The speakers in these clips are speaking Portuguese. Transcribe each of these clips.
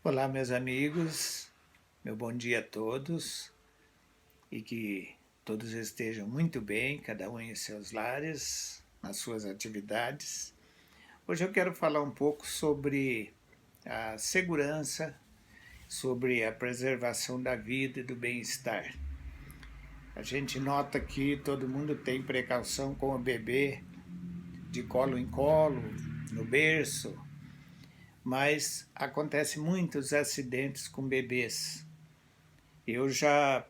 Olá, meus amigos, meu bom dia a todos e que todos estejam muito bem, cada um em seus lares, nas suas atividades. Hoje eu quero falar um pouco sobre a segurança, sobre a preservação da vida e do bem-estar. A gente nota que todo mundo tem precaução com o bebê de colo em colo, no berço, mas acontece muitos acidentes com bebês. Eu já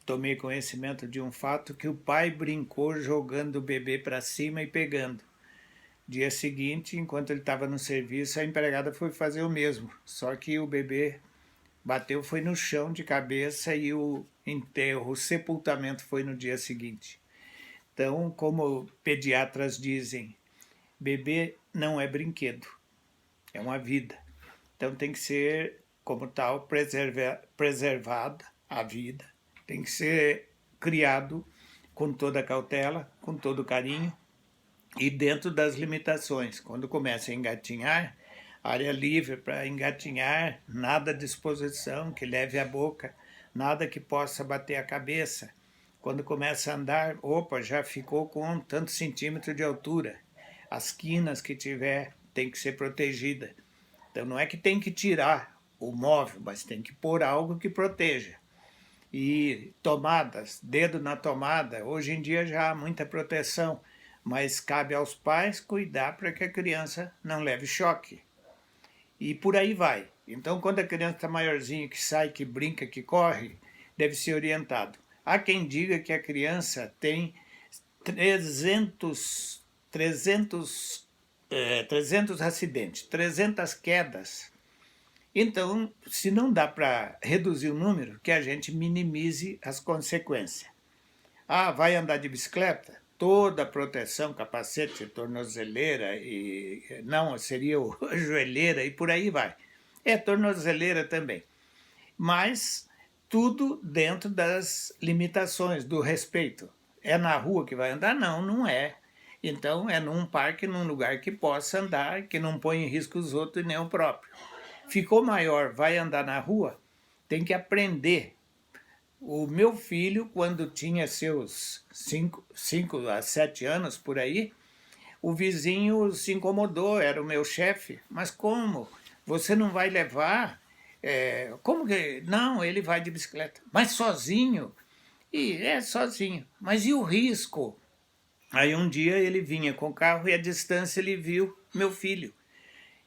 tomei conhecimento de um fato que o pai brincou jogando o bebê para cima e pegando. Dia seguinte, enquanto ele estava no serviço, a empregada foi fazer o mesmo, só que o bebê bateu foi no chão de cabeça e o enterro, o sepultamento foi no dia seguinte. Então, como pediatras dizem, bebê não é brinquedo, é uma vida. Então tem que ser, como tal, preservada a vida. Tem que ser criado com toda a cautela, com todo o carinho e dentro das limitações. Quando começa a engatinhar, área livre para engatinhar, nada à disposição que leve à boca, nada que possa bater a cabeça. Quando começa a andar, opa, já ficou com tantos centímetros de altura. As quinas que tiver tem que ser protegida. Então não é que tem que tirar o móvel, mas tem que pôr algo que proteja. E tomadas, dedo na tomada, hoje em dia já há muita proteção, mas cabe aos pais cuidar para que a criança não leve choque. E por aí vai. Então, quando a criança está maiorzinha, que sai, que brinca, que corre, deve ser orientado. Há quem diga que a criança tem 300 acidentes, 300 quedas. Então, se não dá para reduzir o número, que a gente minimize as consequências. Ah, vai andar de bicicleta? Toda a proteção, capacete, tornozeleira e não, seria o joelheira e por aí vai. É tornozeleira também. Mas tudo dentro das limitações, do respeito. É na rua que vai andar? Não, não é. Então é num parque, num lugar que possa andar, que não põe em risco os outros e nem o próprio. Ficou maior, vai andar na rua, tem que aprender. O meu filho, quando tinha seus 5 a 7 anos por aí, o vizinho se incomodou, era o meu chefe. Mas como? Você não vai levar? Como que. Não, ele vai de bicicleta. Mas sozinho? E é sozinho. Mas e o risco? Aí um dia ele vinha com o carro e à distância ele viu meu filho.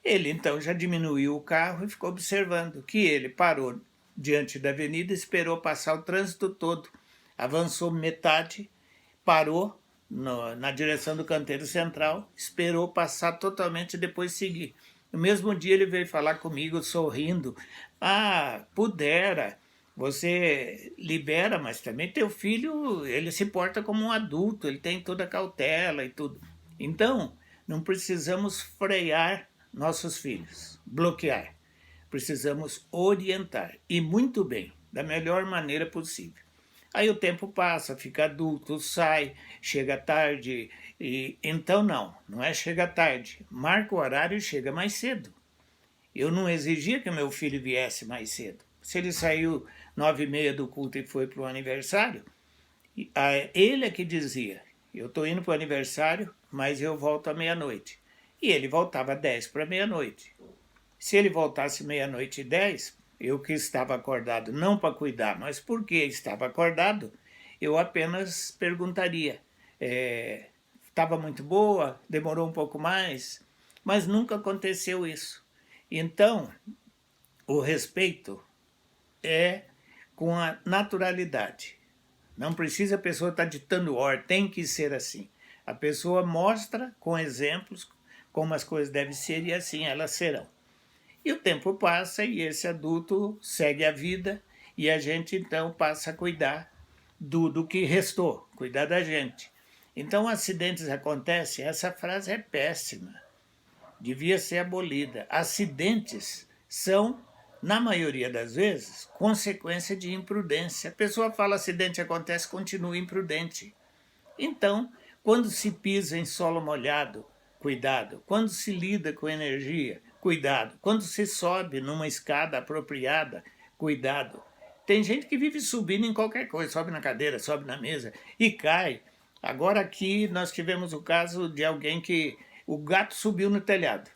Ele então já diminuiu o carro e ficou observando que ele parou diante da avenida, esperou passar o trânsito todo, avançou metade, parou na direção do canteiro central, esperou passar totalmente e depois seguir. No mesmo dia ele veio falar comigo sorrindo, ah, pudera, você libera, mas também teu filho, ele se porta como um adulto, ele tem toda a cautela e tudo. Então, não precisamos frear nossos filhos, bloquear. Precisamos orientar, e muito bem, da melhor maneira possível. Aí o tempo passa, fica adulto, sai, chega tarde, e então não é chega tarde, marca o horário e chega mais cedo. Eu não exigia que meu filho viesse mais cedo. Se ele saiu 9h30 do culto e foi para o aniversário, ele é que dizia, eu estou indo para o aniversário, mas eu volto à meia-noite. E ele voltava 10 para meia-noite. Se ele voltasse meia-noite e 10, eu que estava acordado não para cuidar, mas porque estava acordado, eu apenas perguntaria, estava muito boa, demorou um pouco mais, mas nunca aconteceu isso. Então, o respeito é com a naturalidade. Não precisa a pessoa estar ditando ordem, tem que ser assim. A pessoa mostra com exemplos como as coisas devem ser e assim elas serão. E o tempo passa e esse adulto segue a vida e a gente então passa a cuidar do que restou, cuidar da gente. Então acidentes acontecem, essa frase é péssima, devia ser abolida. Acidentes são, na maioria das vezes, consequência de imprudência. A pessoa fala acidente acontece, continua imprudente. Então, quando se pisa em solo molhado, cuidado. Quando se lida com energia, cuidado. Quando se sobe numa escada apropriada, cuidado. Tem gente que vive subindo em qualquer coisa, sobe na cadeira, sobe na mesa e cai. Agora aqui nós tivemos o caso de alguém que o gato subiu no telhado.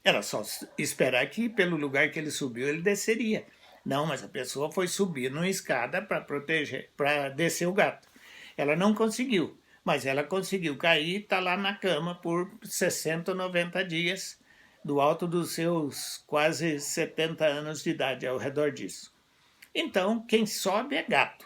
Era só esperar que pelo lugar que ele subiu ele desceria. Não, mas a pessoa foi subir numa escada para proteger, para descer o gato. Ela não conseguiu, mas ela conseguiu cair e está lá na cama por 60 ou 90 dias, do alto dos seus quase 70 anos de idade, ao redor disso. Então, quem sobe é gato.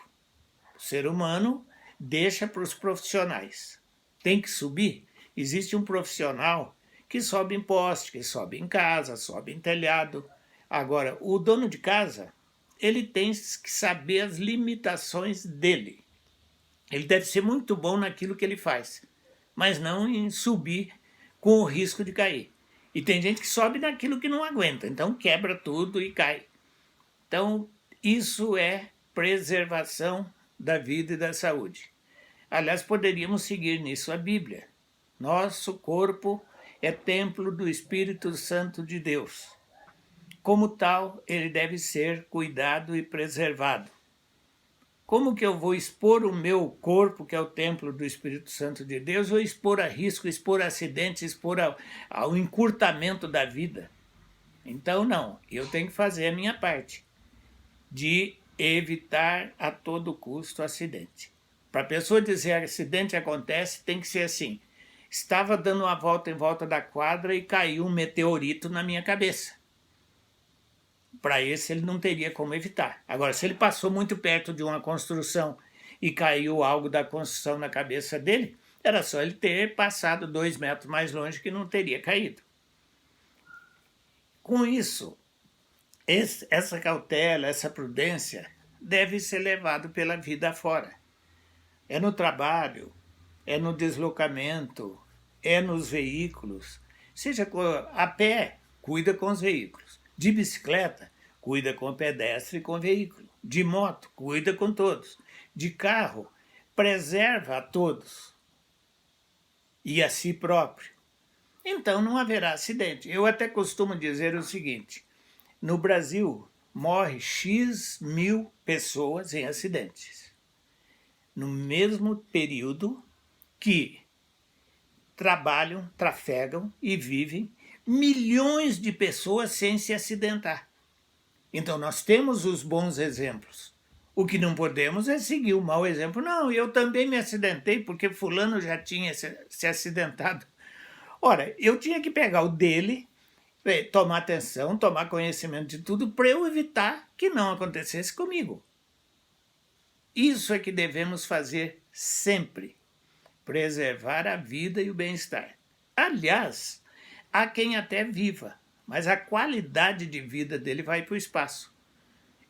O ser humano deixa para os profissionais. Tem que subir. Existe um profissional que sobe em poste, que sobe em casa, sobe em telhado. Agora, o dono de casa, ele tem que saber as limitações dele. Ele deve ser muito bom naquilo que ele faz, mas não em subir com o risco de cair. E tem gente que sobe naquilo que não aguenta, então quebra tudo e cai. Então, isso é preservação da vida e da saúde. Aliás, poderíamos seguir nisso a Bíblia. Nosso corpo é templo do Espírito Santo de Deus. Como tal, ele deve ser cuidado e preservado. Como que eu vou expor o meu corpo, que é o templo do Espírito Santo de Deus, ou expor a risco, expor a acidentes, expor ao encurtamento da vida? Então, não, eu tenho que fazer a minha parte de evitar a todo custo acidente. Para a pessoa dizer acidente acontece, tem que ser assim. Estava dando uma volta em volta da quadra e caiu um meteorito na minha cabeça. Para esse ele não teria como evitar. Agora, se ele passou muito perto de uma construção e caiu algo da construção na cabeça dele, era só ele ter passado 2 metros mais longe que não teria caído. Com isso, essa cautela, essa prudência deve ser levado pela vida afora. É no trabalho, é no deslocamento, é nos veículos. Seja a pé, cuida com os veículos. De bicicleta, cuida com o pedestre e com o veículo. De moto, cuida com todos. De carro, preserva a todos e a si próprio. Então não haverá acidente. Eu até costumo dizer o seguinte: no Brasil, morre X mil pessoas em acidentes. No mesmo período que trabalham, trafegam e vivem milhões de pessoas sem se acidentar. Então nós temos os bons exemplos. O que não podemos é seguir o mau exemplo. Não, eu também me acidentei porque fulano já tinha se acidentado. Ora, eu tinha que pegar o dele, tomar atenção, tomar conhecimento de tudo para eu evitar que não acontecesse comigo. Isso é que devemos fazer sempre. Preservar a vida e o bem-estar. Aliás, há quem até viva, mas a qualidade de vida dele vai para o espaço.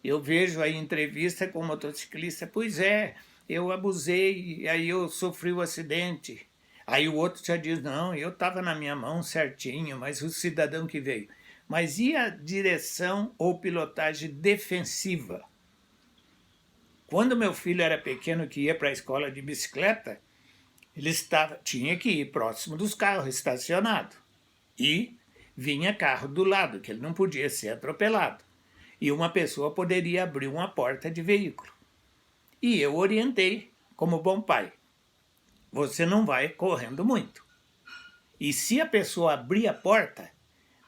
Eu vejo aí entrevista com um motociclista, pois é, eu abusei e aí eu sofri o acidente. Aí o outro já diz, não, eu estava na minha mão certinho, mas o cidadão que veio. Mas e a direção ou pilotagem defensiva? Quando meu filho era pequeno que ia para a escola de bicicleta, ele tinha que ir próximo dos carros, estacionado. E vinha carro do lado, que ele não podia ser atropelado. E uma pessoa poderia abrir uma porta de veículo. E eu orientei, como bom pai, você não vai correndo muito. E se a pessoa abrir a porta,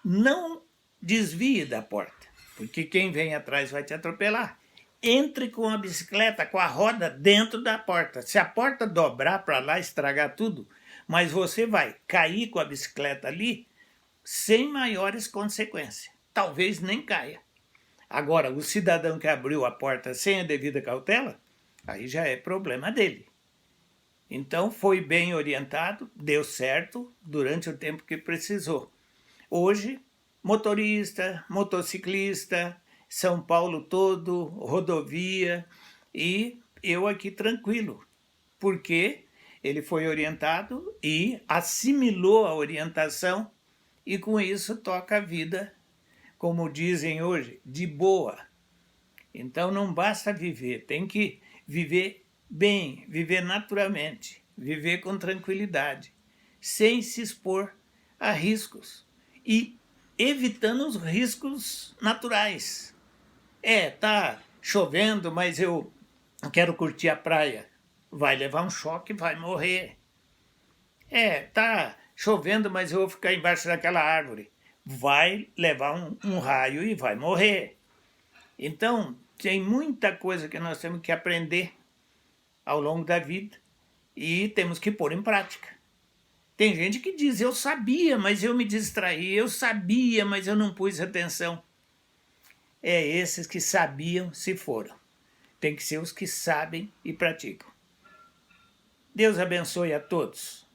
não desvie da porta, porque quem vem atrás vai te atropelar. Entre com a bicicleta, com a roda dentro da porta. Se a porta dobrar para lá, estragar tudo, mas você vai cair com a bicicleta ali sem maiores consequências. Talvez nem caia. Agora, o cidadão que abriu a porta sem a devida cautela, aí já é problema dele. Então, foi bem orientado, deu certo durante o tempo que precisou. Hoje, motorista, motociclista, São Paulo todo, rodovia, e eu aqui tranquilo, porque ele foi orientado e assimilou a orientação e com isso toca a vida, como dizem hoje, de boa. Então não basta viver, tem que viver bem, viver naturalmente, viver com tranquilidade, sem se expor a riscos. E evitando os riscos naturais. Tá chovendo, mas eu quero curtir a praia. Vai levar um choque, vai morrer. Tá chovendo, mas eu vou ficar embaixo daquela árvore. Vai levar um raio e vai morrer. Então, tem muita coisa que nós temos que aprender ao longo da vida e temos que pôr em prática. Tem gente que diz, eu sabia, mas eu me distraí, eu sabia, mas eu não pus atenção. Esses que sabiam se foram. Tem que ser os que sabem e praticam. Deus abençoe a todos.